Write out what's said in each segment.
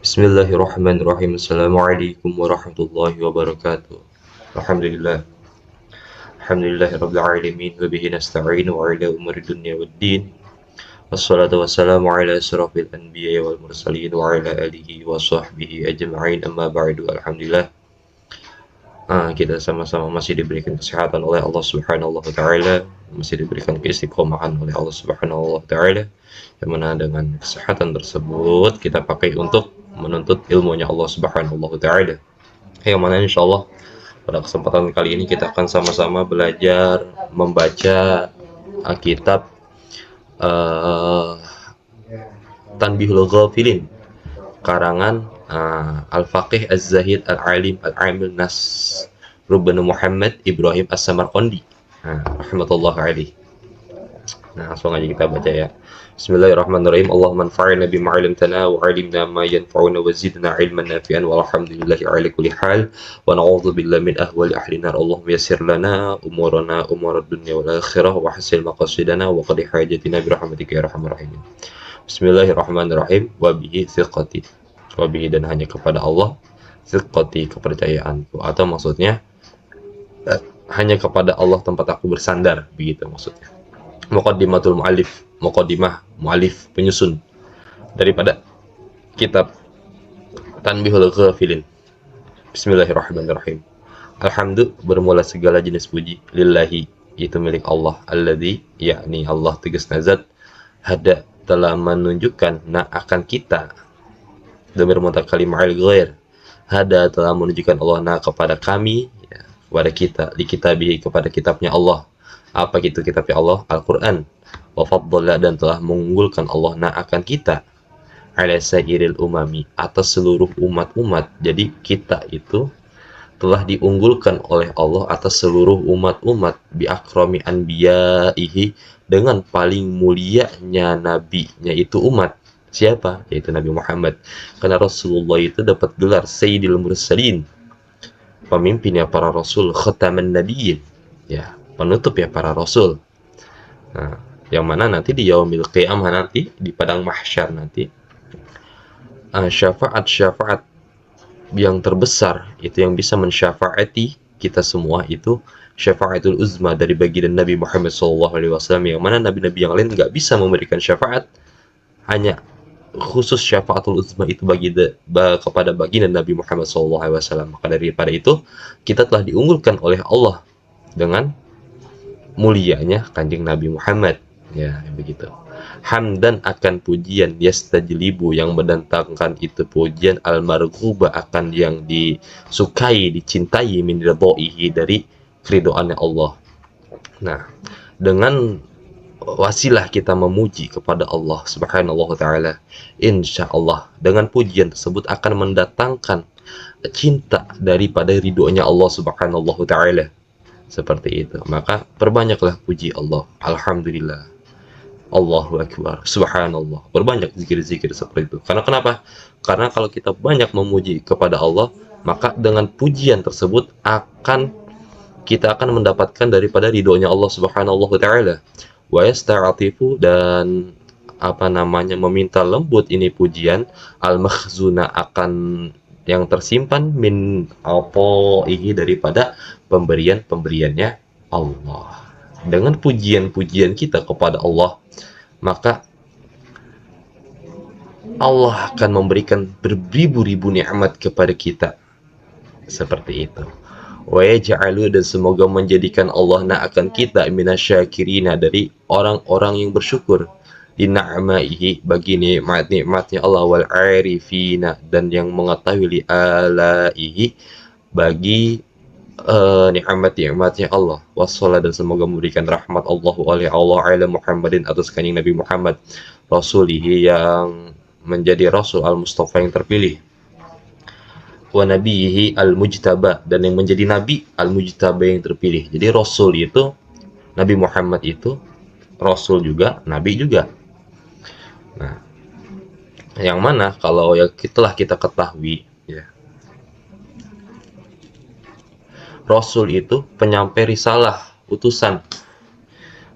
Bismillahirrahmanirrahim. Assalamualaikum warahmatullahi wabarakatuh. Alhamdulillah. Alhamdulillahirabbil alamin wa bihi nasta'in wa ala umuri dunya waddin. Wassalatu wassalamu ala asyrafil anbiya'i wal mursalin wa ala alihi wa sahbihi ajma'in. Amma ba'du. Alhamdulillah. Kita sama-sama masih diberikan kesehatan oleh Allah Subhanahu wa taala, masih diberikan keistiqomahan oleh Allah Subhanahu wa taala. Yang mana dengan kesehatan tersebut kita pakai untuk menuntut ilmunya Allah Subhanahu wa taala. Yang mana insyaallah pada kesempatan kali ini kita akan sama-sama belajar membaca kitab Tanbihul Ghafilin karangan Al-Faqih Az-Zahid Al-Alim Al-Amil Nas Rubban Muhammad Ibrahim As-Samarqandi rahmatullah alaih. Langsung aja kita baca ya. Bismillahirrahmanirrahim. Allahumma anfa'na bima 'allamtana wa 'allimna ma yanfa'una wa zidna 'ilman nafi'an walhamdulillahi 'ala kulli hal wa na'udzu billahi min ahwali ahli nar. Allahumma yassir lana umurana umurad dunya wal akhirah wa hasil maqasidana wa qadi hajatina bi rahmatika ya arhamar rahimin. Bismillahirrahmanirrahim. Wa bihi thiqati. Wa bihi, dan hanya kepada Allah, thiqati, kepercayaanku, atau maksudnya hanya kepada Allah tempat aku bersandar, begitu maksudnya. Muqaddimatul mu'allif, muqaddimah mu'allif, penyusun daripada kitab Tanbihul Ghafilin. Bismillahirrahmanirrahim. Alhamdu, bermula segala jenis puji, lillahi, itu milik Allah, alladzi, yakni Allah tegas nazat, hada, telah menunjukkan akan kita, dhamir mutakallim ma'al ghair, hada, telah menunjukkan Allah kepada kami, ya, kepada kita, li kitabihi, kepada kitabnya Allah. Apa itu kitabnya Allah? Al-Quran. Wa faddala, dan telah mengunggulkan Allah akan kita, ala sairil umami, atas seluruh umat-umat. Jadi kita itu telah diunggulkan oleh Allah atas seluruh umat-umat, bi akrami anbiyaihi, dengan paling mulianya nabinya itu umat. Siapa? Yaitu Nabi Muhammad. Karena Rasulullah itu dapat gelar Sayyidil Mursalin, pemimpinnya para rasul, khataman nabiyyin, ya, penutup ya para rasul. Yang mana nanti di yaumil qiyamah, nanti di padang mahsyar nanti, syafaat yang terbesar itu yang bisa mensyafaati kita semua itu syafaatul uzma dari baginda Nabi Muhammad SAW, yang mana nabi-nabi yang lain nggak bisa memberikan syafaat, hanya khusus syafaatul uzma itu kepada baginda Nabi Muhammad SAW. Maka daripada itu kita telah diunggulkan oleh Allah dengan mulianya kanjeng Nabi Muhammad, ya, begitu. Hamdan, akan pujian, yastajlibu, yang mendatangkan itu pujian, al-marghuba, akan yang disukai, dicintai, min ridhoihi, dari keridhoannya Allah. Nah, dengan wasilah kita memuji kepada Allah Subhanahu wa taala, insyaallah dengan pujian tersebut akan mendatangkan cinta daripada ridhonya Allah Subhanahu wa taala. Seperti itu. Maka perbanyaklah puji Allah. Alhamdulillah, Allahu Akbar, Subhanallah. Berbanyak zikir-zikir seperti itu. Karena kenapa? Karena kalau kita banyak memuji kepada Allah, maka dengan pujian tersebut kita akan mendapatkan daripada ridhonya Allah Subhanahu wa taala. Wa yasta'atifu, dan meminta lembut ini pujian, al-makhzuna, akan yang tersimpan, min ini daripada pemberiannya Allah. Dengan pujian-pujian kita kepada Allah, maka Allah akan memberikan beribu-ribu nikmat kepada kita. Seperti itu. Wa yaj'alu, dan semoga menjadikan Allah akan kita minasyakirina, dari orang-orang yang bersyukur, di na'maihi, bagi nikmat-nikmatnya Allah, wal arifina, dan yang mengetahui li alaihi, bagi nikmat-nikmatnya Allah, wassalam, dan semoga memberikan rahmat Allah oleh Allah ala Muhammadin, atas kanjeng Nabi Muhammad, rasulihi, yang menjadi rasul, al-mustafa, yang terpilih, wa nabiyihi al-mujtaba, dan yang menjadi nabi, al-mujtaba, yang terpilih. Jadi rasul itu, Nabi Muhammad itu rasul juga, nabi juga. Nah, yang mana kalau ya telah kita ketahui, ya, Rasul itu penyampai risalah, utusan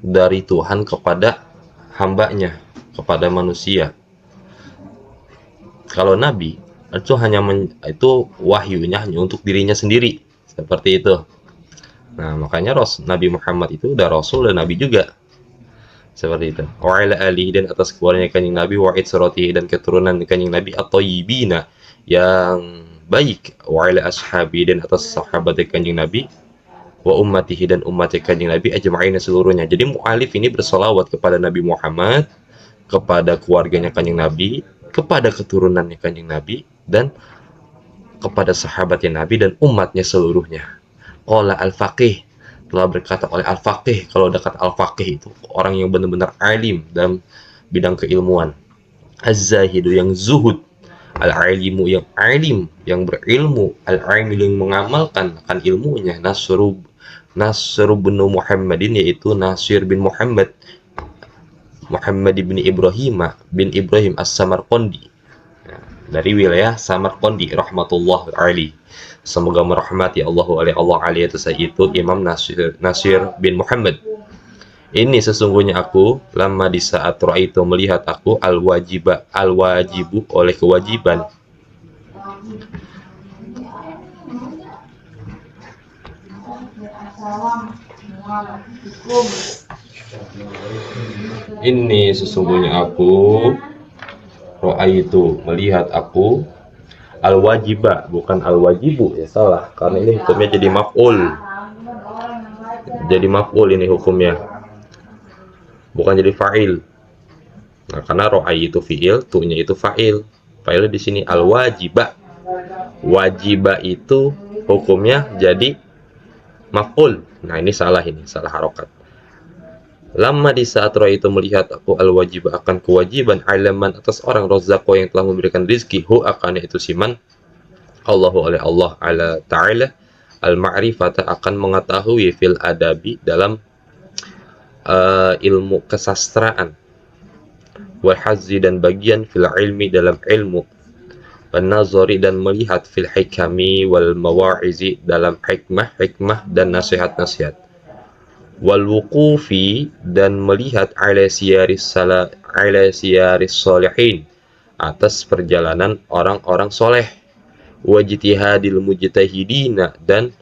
dari Tuhan kepada hambanya, kepada manusia. Kalau Nabi itu hanya itu wahyunya hanya untuk dirinya sendiri, seperti itu. Nah, makanya Nabi Muhammad itu udah rasul dan nabi juga, seperti itu. Wa ala alihi, dan atas keluarnya kanjeng Nabi, wa itsratihi, dan keturunan kanjeng Nabi at-thayyibina yang baik, wa ala ashabi, dan atas sahabat kanjeng Nabi, wa ummatihi, dan umat kanjeng Nabi ajma'in seluruhnya. Jadi mu'alif ini bersolawat kepada Nabi Muhammad, kepada keluarganya kanjeng Nabi, kepada keturunannya kanjeng Nabi, dan kepada sahabatnya Nabi dan umatnya seluruhnya. Qala al-faqih, telah berkata oleh al-faqih. Kalau dekat al-faqih itu orang yang benar-benar alim dalam bidang keilmuan. Az-zahidu, yang zuhud, al-alimu, yang alim, yang berilmu, al-amil, yang mengamalkan akan ilmunya. Nasr bin Muhammadin, yaitu Nasir bin Muhammad bin Ibrahim as-Samarqandi, dari wilayah Samarqandi rahmatullah alaih. Semoga merahmati Allah alaihi itu Imam Nasir bin Muhammad. Ini sesungguhnya aku, lama di saat itu melihat aku, al-wajibu, oleh kewajiban. Ini sesungguhnya aku, itu melihat aku, al-wajiba, bukan al-wajibu, ya salah, karena ini hukumnya jadi maf'ul. Jadi maf'ul ini hukumnya, bukan jadi fa'il. Nah, karena itu fi'il, tu'nya itu fa'il. Fa'il di sini al-wajiba. Wajiba itu hukumnya jadi maf'ul. Nah, ini salah harokat. Lama di saat itu melihat aku, al-wajib, akan kewajiban, alaman, atas orang, rozako, yang telah memberikan rizki, hu, akan itu siman, Allahu oleh Allah ala ta'ala, al-ma'rifata, akan mengetahui, fil adabi, dalam ilmu kesastraan, wal hazzi, dan bagian, fil ilmi, dalam ilmu, wan nazari, dan melihat, fil hikami wal mawa'izi, dalam hikmah dan nasihat-nasihat, wal wuqufi, dan melihat, ala siyaris salihin, atas perjalanan orang-orang soleh, wajtihadil mujtahidina, dan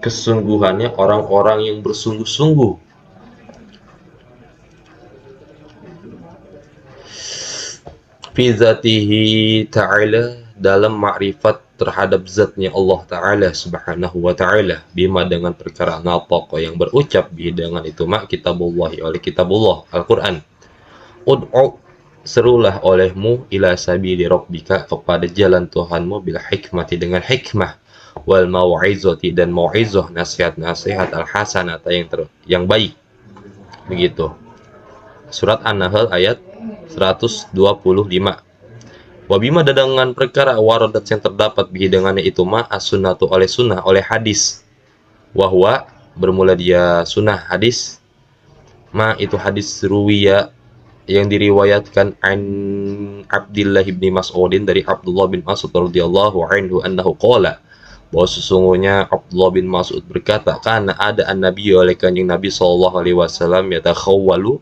kesungguhannya orang-orang yang bersungguh-sungguh, fi zatihi ta'ala, dalam makrifat terhadap zatnya Allah Ta'ala subhanahu wa ta'ala, bima, dengan perkara, nataqa, yang berucap, bihi, dengan itu, kitabullahi, oleh kitabullah Al-Quran, ud'u, serulah olehmu, ila sabili rabbika, kepada jalan Tuhanmu, bil hikmati, dengan hikmah, wal mau'izati, dan mau'izah, nasihat-nasihat, al-hasanata, yang baik. Begitu. Surat An-Nahl ayat 125. Wabima, dengan perkara, waradat, yang terdapat, bihi, dengannya itu, as-sunnatu, oleh sunnah, oleh hadis, wahwa, bermula dia sunnah, hadis, itu hadis ruwiya, yang diriwayatkan, an Abdillah bin Mas'udin, dari Abdullah bin Mas'ud radhiyallahu anhu, annahu qala, bahwa sesungguhnya Abdullah bin Mas'ud berkata, karena ada an-nabi, oleh kanjeng Nabi sallallahu alaihi wasallam, yatakhawwalu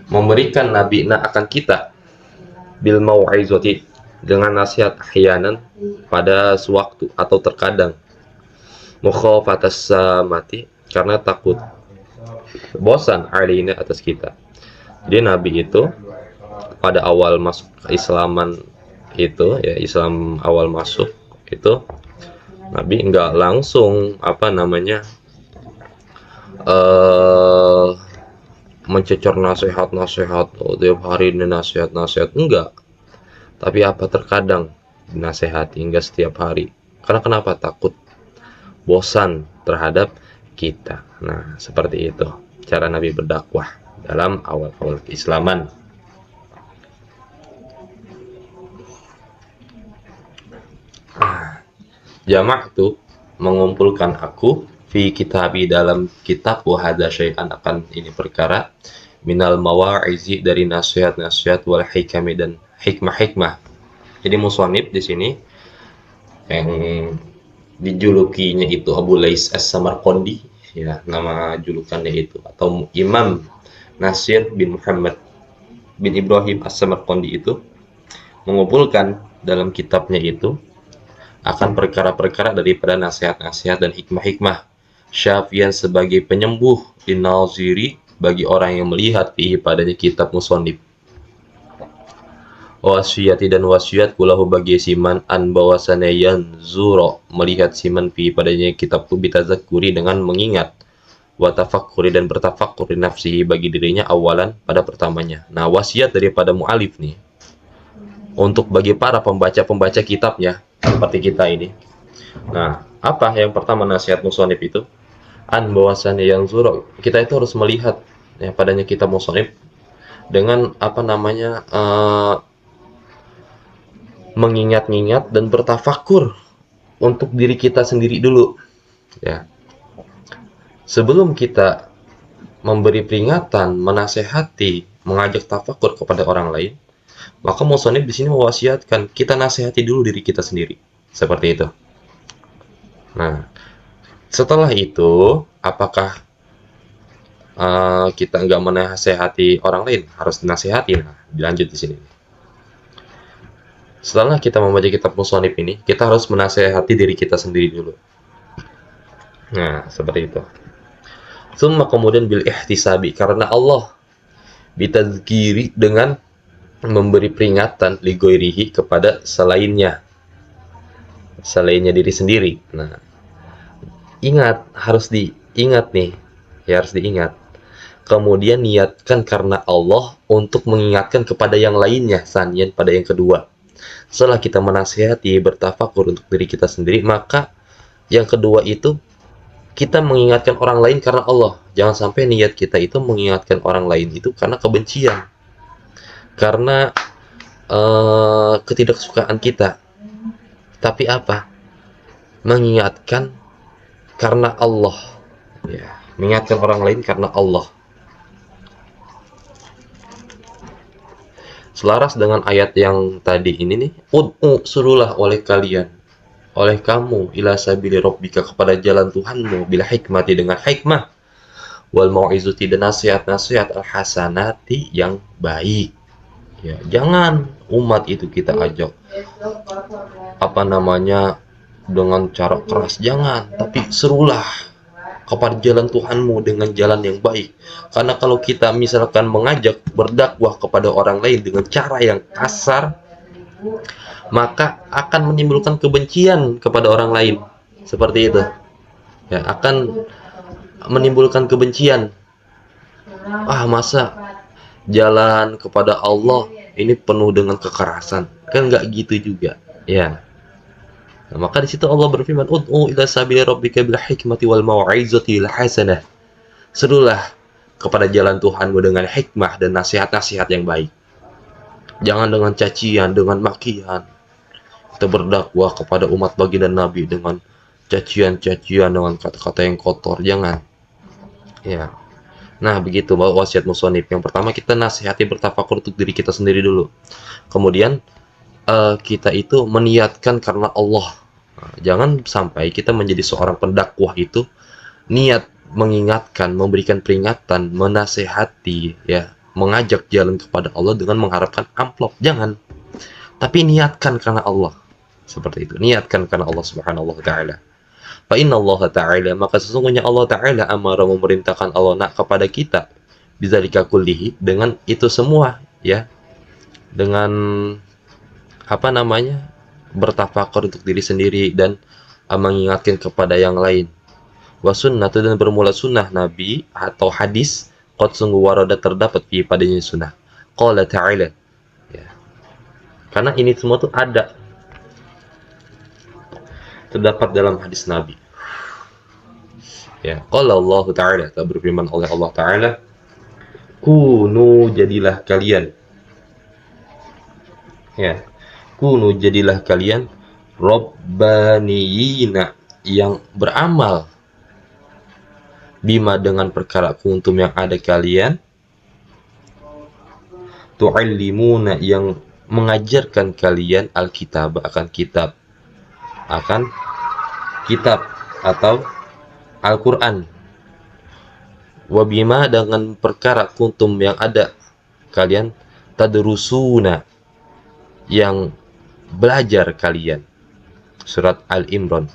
memberikan nabi akan kita, bil mau'izati, dengan nasihat, ahyanan, pada sewaktu atau terkadang, mukhafatas samati, karena takut bosan, alaina, atas kita. Jadi nabi itu pada awal masuk keislaman itu, ya, Islam awal masuk itu, nabi enggak langsung mencecor nasihat-nasihat, tiap hari ini nasihat-nasihat, enggak. Tapi terkadang dinasehati, hingga setiap hari. Karena kenapa? Takut bosan terhadap kita. Nah, seperti itu cara Nabi berdakwah dalam awal-awal keislaman. Jamak itu mengumpulkan aku, fi kitabi, dalam kitab, wahada syai'an, akan ini perkara, minal mawa'izi, dari nasihat-nasihat, wal hikami, dan hikmah-hikmah. Jadi musannif di sini yang dijulukinya itu Abu Lais As-Samarqandi, ya nama julukannya itu, atau Imam Nasir bin Muhammad bin Ibrahim As-Samarqandi itu mengumpulkan dalam kitabnya itu akan perkara-perkara daripada nasihat-nasihat dan hikmah-hikmah syafian sebagai penyembuh linaziri bagi orang yang melihat fihi padanya kitab musonib, wasiati dan wasiat kulahu bagi siman an bahwasannya yanzuro melihat siman fi padanya kitab tu bitazakuri dengan mengingat, wa tafakkuri dan bertafakkur di nafsihi bagi dirinya awalan pada pertamanya. Nah, wasiat daripada mualif nih untuk bagi para pembaca-pembaca kitabnya seperti kita ini. Nah, apa yang pertama nasihat musonib itu? An bahwasannya yanzuro, kita itu harus melihat ya padanya kitab musonib dengan apa namanya mengingat-ingat dan bertafakur untuk diri kita sendiri dulu, ya. Sebelum kita memberi peringatan, menasehati, mengajak tafakur kepada orang lain, maka musonib di sini mewasiatkan kita nasihati dulu diri kita sendiri, seperti itu. Nah, setelah itu, apakah kita nggak menasehati orang lain? Harus dinasehati. Nah, dilanjut di sini. Setelah kita membaca kitab musonib ini, kita harus menasehati diri kita sendiri dulu. Nah, seperti itu. Summa kemudian bil ihtisabi, karena Allah bitazkiri dengan memberi peringatan ligoirihi kepada selainnya diri sendiri. Nah, ingat, harus diingat nih, ya harus diingat. Kemudian niatkan karena Allah untuk mengingatkan kepada yang lainnya, sanian pada yang kedua. Setelah kita menasihati, bertafakur untuk diri kita sendiri, maka yang kedua itu kita mengingatkan orang lain karena Allah. Jangan sampai niat kita itu mengingatkan orang lain itu karena kebencian, karena ketidaksukaan kita. Tapi apa? Mengingatkan karena Allah. Ya, mengingatkan orang lain karena Allah. Selaras dengan ayat yang tadi ini nih, ud'u, suruhlah oleh kalian, oleh kamu, ila sabili rabbika, kepada jalan Tuhanmu, bila hikmati, dengan hikmah, wal mau'izati, dan nasihat-nasihat, al hasanati, yang baik. Ya, jangan umat itu kita ajak apa namanya dengan cara keras, jangan, tapi serulah kepada jalan Tuhanmu dengan jalan yang baik. Karena kalau kita misalkan mengajak berdakwah kepada orang lain dengan cara yang kasar, maka akan menimbulkan kebencian kepada orang lain. Seperti itu. Ya, akan menimbulkan kebencian. Masa jalan kepada Allah ini penuh dengan kekerasan? Kan nggak gitu juga. Ya. Nah, maka di situ Allah berfirman, "Ud'u ila sabili rabbika bil hikmati wal mau'izati al hasanah." Serulah kepada jalan Tuhanmu dengan hikmah dan nasihat-nasihat yang baik. Jangan dengan cacian, dengan makian. Kita berdakwah kepada umat baginda Nabi dengan cacian-cacian, dengan kata-kata yang kotor. Jangan. Ya. Nah, begitu wasiat musonib. Yang pertama, kita nasihati, bertafakur untuk diri kita sendiri dulu. Kemudian kita itu meniatkan karena Allah. Jangan sampai kita menjadi seorang pendakwah itu niat mengingatkan, memberikan peringatan, menasehati, ya, mengajak jalan kepada Allah dengan mengharapkan amplop. Jangan. Tapi niatkan karena Allah. Seperti itu. Niatkan karena Allah Subhanahu wa taala. Fa inna Allah taala, maka sesungguhnya Allah taala amara, memerintahkan Allah nak kepada kita bizalika kullihi, dengan itu semua, ya. Dengan apa namanya? Bertafakur untuk diri sendiri dan mengingatkan kepada yang lain. Wa sunnatu, dan bermula sunnah Nabi atau hadis, qad sungguh warada terdapat fi padanya sunnah. Qala ta'ala. Ya. Karena ini semua tuh ada terdapat dalam hadis Nabi. Ya, qala Allah Ta'ala, berfirman oleh Allah Ta'ala, kunu, jadilah kalian. Ya. Kunu, jadilah kalian rabbaniyina, yang beramal, bima, dengan perkara kuntum yang ada kalian, tu'allimuna, yang mengajarkan kalian, alkitab, akan kitab, akan kitab atau Al-Quran. Wabima dengan perkara kuntum yang ada kalian tadrusuna yang belajar kalian. Surat Al-Imran.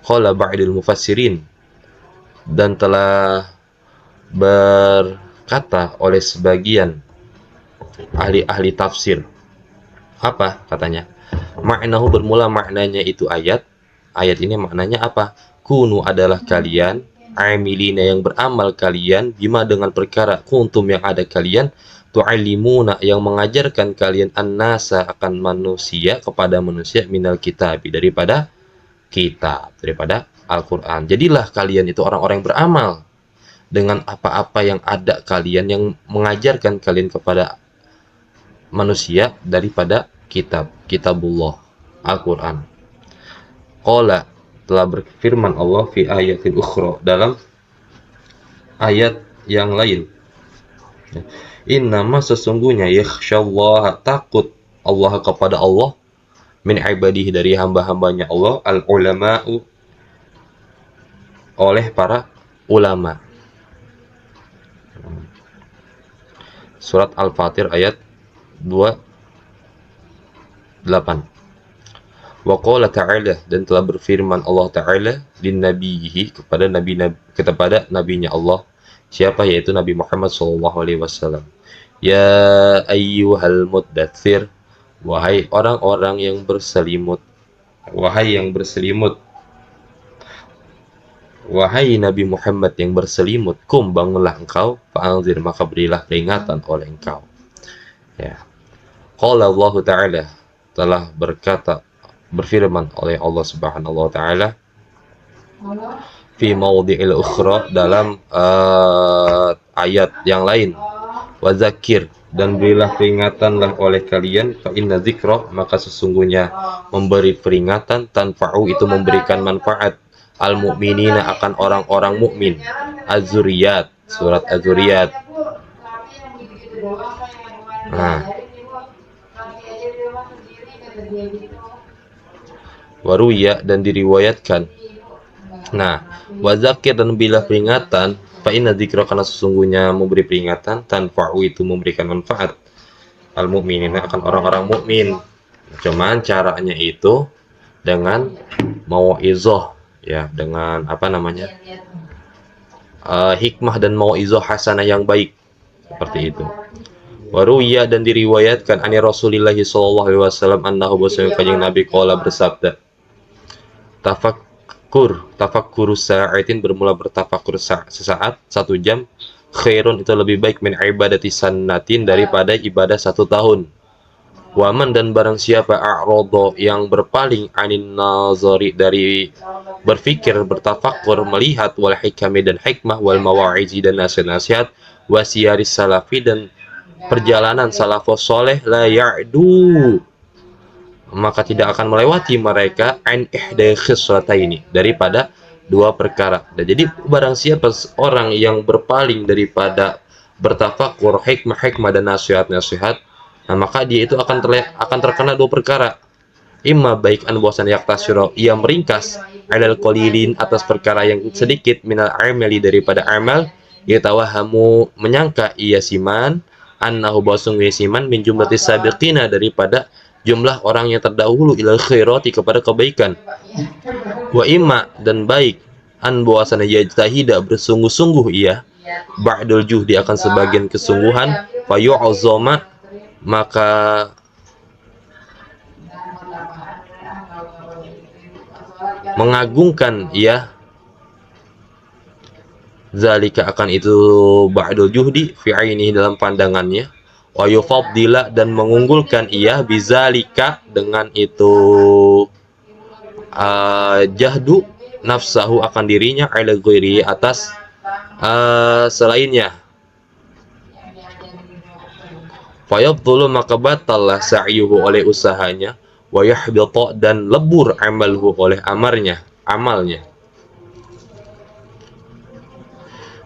Qala ba'dul mufassirin, dan telah berkata oleh sebagian ahli-ahli tafsir. Apa katanya? Maknahu bermula maknanya itu ayat. Ayat ini maknanya apa? Kunu adalah kalian, amilina yang beramal kalian, bima dengan perkara kuntum yang ada kalian, tu'allimuna yang mengajarkan kalian an-nasa akan manusia, kepada manusia, minal kitab daripada kitab, daripada Al-Quran. Jadilah kalian itu orang-orang yang beramal dengan apa-apa yang ada kalian, yang mengajarkan kalian kepada manusia daripada kitabullah, Al-Quran. Qala, telah berfirman Allah fi ayatil ukhra, dalam ayat yang lain. Innama sesungguhnya yakhsyallaha, takut Allah kepada Allah, min ibadihi dari hamba-hambanya Allah, al-ulama'u oleh para ulama. Surat Al-Fatir ayat 28. Wa qala ta'ala, dan telah berfirman Allah Ta'ala lin nabiyhi, kepada nabinya Allah, siapa, yaitu Nabi Muhammad SAW. Ya ayyuhal muddatsir, wahai orang-orang yang berselimut, wahai yang berselimut, wahai Nabi Muhammad yang berselimut, kum bangunlah engkau, fa'anzir maka berilah peringatan oleh engkau. Ya. Qala Allah Ta'ala, telah berfirman oleh Allah Subhanahu wa taala fi maudhi'il ukhra, dalam ayat yang lain, wa zakir, dan berilah peringatanlah oleh kalian, fa inna dzikra, maka sesungguhnya memberi peringatan, tanfa'u itu memberikan manfaat, al mu'minina akan orang-orang mukmin. Az-Zuriyat, surat Az-Zuriyat. Nah, waruya, dan diriwayatkan. Nah, wazakir, dan bila peringatan, fa inna dzikra, karena sesungguhnya memberi peringatan, tanfa'u itu memberikan manfaat, al mukminina akan orang-orang mukmin. Cuman caranya itu dengan mau'izah, ya, dengan apa namanya, hikmah dan mau'izah hasanah yang baik, seperti itu. Waruya, dan diriwayatkan ani Rasulillah sallallahu alaihi wasallam annahu, bahwasanya kanjeng Nabi qala bersabda, tafakkuru sa'atin, bermula bertafakur sesaat, 1 jam, khairun itu lebih baik min ibadati sannatin, daripada ibadah 1 tahun. Waman, dan barang siapa a'rada yang berpaling, anin nazari, dari berfikir, bertafakur, melihat, wal hikami, dan hikmah, wal mawa'izi, dan nasihat-nasihat, wasiyaris salafi, dan perjalanan salafus soleh, la ya'du, maka tidak akan melewati mereka, an ihda khislataini, daripada 2 perkara. Dan jadi barang siapa orang yang berpaling daripada bertafakur, hikmah dan nasihat-nasihat, nah, maka dia itu akan terkena 2 perkara. Imma baik an bosan yaktasyiro, ia meringkas, alal qalilin, atas perkara yang sedikit, minal amali, daripada amal, yatawahamu, menyangka ia siman, annahu basung siman, min jumlatis sabiqina, daripada jumlah orang yang terdahulu, ilal khairati, kepada kebaikan. Wa imma, dan baik, an bahwasana yajtahida, bersungguh-sungguh ia, ba'dul juhdi, akan sebagian kesungguhan, fayu'azzama, maka mengagungkan ia, zalika, akan itu ba'dul juhdi, fi ainihi, dalam pandangannya, wa yufaddila, dan mengunggulkan ia, bizalika, dengan itu jahdu, nafsahu, akan dirinya, ala ghairi, atas selainnya. Fayabdulu, maka batallah sa'yuhu, oleh usahanya, wa yahbita, dan lebur amalhu, oleh amalnya.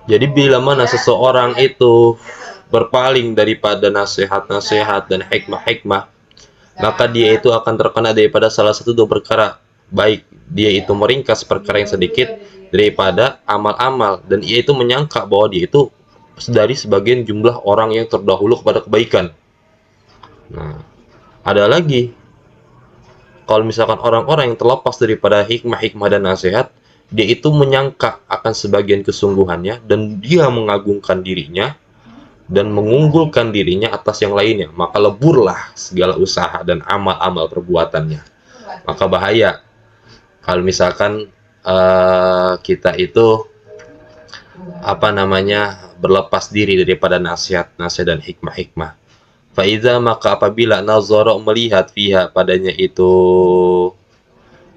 Jadi bila mana seseorang itu berpaling daripada nasihat-nasihat dan hikmah-hikmah, maka dia itu akan terkena daripada salah satu dua perkara, baik dia itu meringkas perkara yang sedikit daripada amal-amal, dan ia itu menyangka bahwa dia itu dari sebagian jumlah orang yang terdahulu kepada kebaikan. Nah, ada lagi, kalau misalkan orang-orang yang terlepas daripada hikmah-hikmah dan nasihat, dia itu menyangka akan sebagian kesungguhannya, dan dia mengagungkan dirinya dan mengunggulkan dirinya atas yang lainnya, maka leburlah segala usaha dan amal-amal perbuatannya. Maka bahaya kalau misalkan kita itu berlepas diri daripada nasihat-nasihat dan hikmah-hikmah. Faiza, maka apabila nazara, melihat, fiha, padanya itu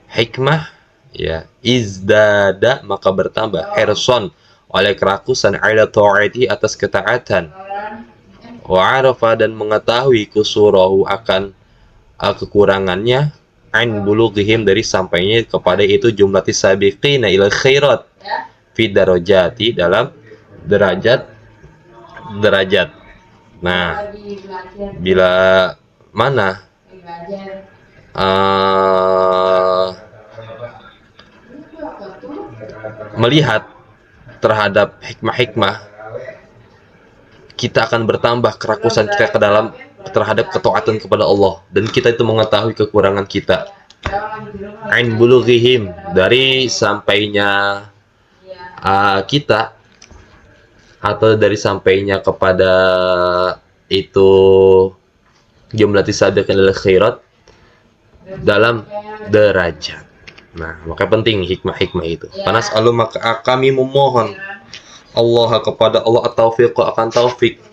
hikmah, ya, izdada, maka bertambah hirson, oleh kerakusan, ala ta'ati, atas ketaatan, wa arafa, dan mengetahui kusurahu, akan kekurangannya, an bulughihim, dari sampainya kepada itu jumlah sabiqina ilal khairat, fi darajati, dalam derajat. Nah, bila mana melihat terhadap hikmah-hikmah, kita akan bertambah kerakusan kita ke dalam terhadap ketaatan kepada Allah, dan kita itu mengetahui kekurangan kita. Ain bulughihim, dari sampainya kita, atau dari sampainya kepada itu jumlah sabiqin lil khairat, dalam derajat. Nah, maka penting hikmah-hikmah itu. Karena selalu maka kami memohon Allah kepada Allah at-taufiq, akan taufik,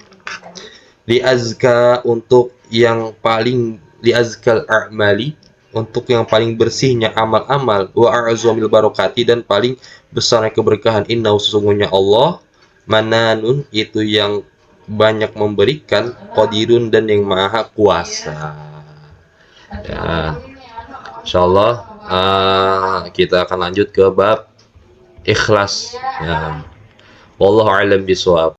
li azka, untuk yang paling, li azkal a'mali, untuk yang paling bersihnya amal-amal, wa a'zamil barakati, dan paling besarnya keberkahan. Inna, sesungguhnya Allah, mananun, itu yang banyak memberikan, qadirun, dan yang maha kuasa. Ya, insyaallah kita akan lanjut ke bab ikhlas. Ya, wallahu a'lam bishawab.